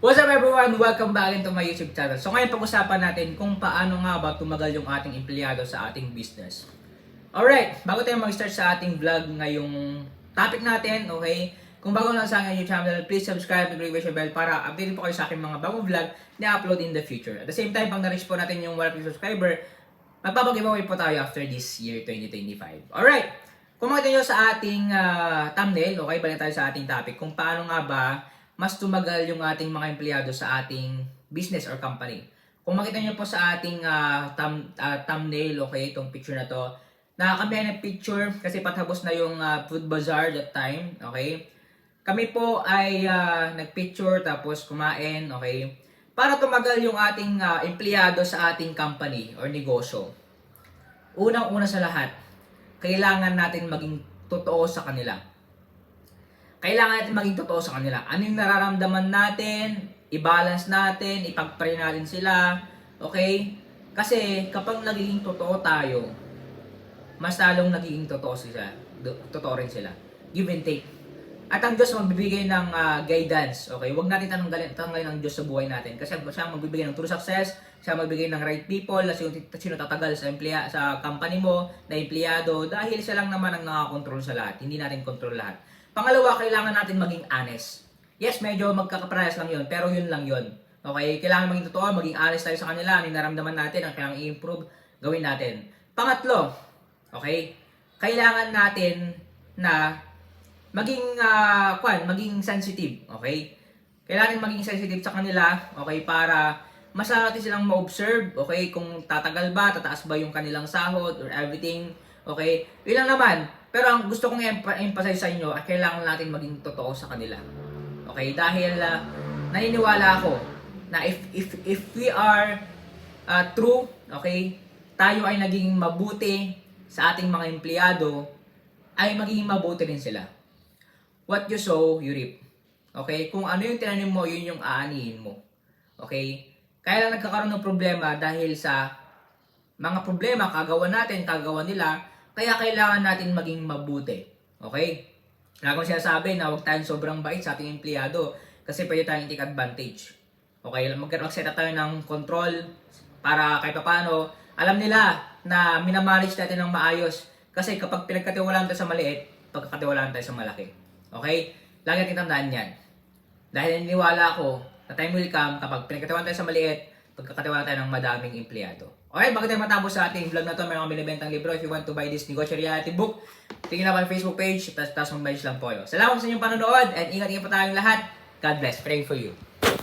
What's up everyone? Welcome back into my YouTube channel. So ngayon pag-usapan natin kung paano nga ba tumagal yung ating empleyado sa ating business. Alright, bago tayo mag-start sa ating vlog ngayong topic natin, okay? Kung bago lang sa aking YouTube channel, please subscribe and click the bell para update po kayo sa aking mga bagong vlog na upload in the future. At the same time, pag na-reach po natin yung 1,000 subscriber, magpapag-giveaway po tayo after this year 2025. Alright, kung makita nyo sa ating thumbnail, okay, balik tayo sa ating topic, kung paano nga ba mas tumagal yung ating mga empleyado sa ating business or company. Kung makita nyo po sa ating thumbnail, okay, itong picture na to, nakakamihan ng picture kasi patapos na yung food bazaar that time, okay? Kami po ay nagpicture tapos kumain, okay? Para tumagal yung ating empleyado sa ating company or negosyo. Unang-una sa lahat, kailangan natin maging totoo sa kanila. Kailangan natin maging totoo sa kanila. Ano yung nararamdaman natin, i-balance natin, ipag-pray natin sila, okay? Kasi kapag nagiging totoo tayo, mas lalong nagiging totoo rin sila. Give and take. At ang Diyos magbibigay ng guidance, okay? Huwag natin tanggalin ng Diyos sa buhay natin kasi siya magbibigay ng true success, siya magbibigay ng right people, sino tatagal sa company mo, na empleyado, dahil siya lang naman ang nakakontrol sa lahat. Hindi natin control lahat. Pangalawa, kailangan natin maging honest. Yes, medyo magkakaparehas lang yun, pero yun lang yun. Okay? Kailangan maging totoo, maging honest tayo sa kanila, ano yung naramdaman natin, ang kailangan i-improve, gawin natin. Pangatlo, okay? Kailangan natin na maging sensitive, okay? Kailangan maging sensitive sa kanila, okay, para mas natin silang ma-observe, okay, kung tatagal ba, tataas ba yung kanilang sahod or everything, okay? Yun lang naman. Pero ang gusto kong emphasize sa inyo ay kailangan natin maging totoo sa kanila. Okay? Dahil naniniwala ako na if we are true, okay, tayo ay naging mabuti sa ating mga empleyado, ay magiging mabuti rin sila. What you sow, you reap. Okay? Kung ano yung tinanim mo, yun yung aanihin mo. Okay? Kaya lang nagkakaroon ng problema dahil sa mga problema, kagawa nila, kaya kailangan natin maging mabuti. Okay? Lagi kong sinasabi na huwag tayong sobrang bait sa ating empleyado kasi pwede tayong take advantage. Okay? Mag-set up tayo ng control para kahit paano alam nila na minamanage natin ng maayos kasi kapag pinagkatiwalaan tayo sa maliit, pagkakatiwalaan tayo sa malaki. Okay? Lagi natin tandaan yan. Dahil naniniwala ako na time will come kapag pinagkatiwalaan tayo sa maliit, pagkakatiwalaan tayo ng madaming empleyado. Okay, bago tayo matapos sa ating vlog na to, may mga binibentang libro. If you want to buy this Negosyo Reality book, tingnan na po yung Facebook page, tapos mag-message lang po kayo. Salamat sa inyong panonood, and ingat-ingat po tayong lahat. God bless. Praying for you.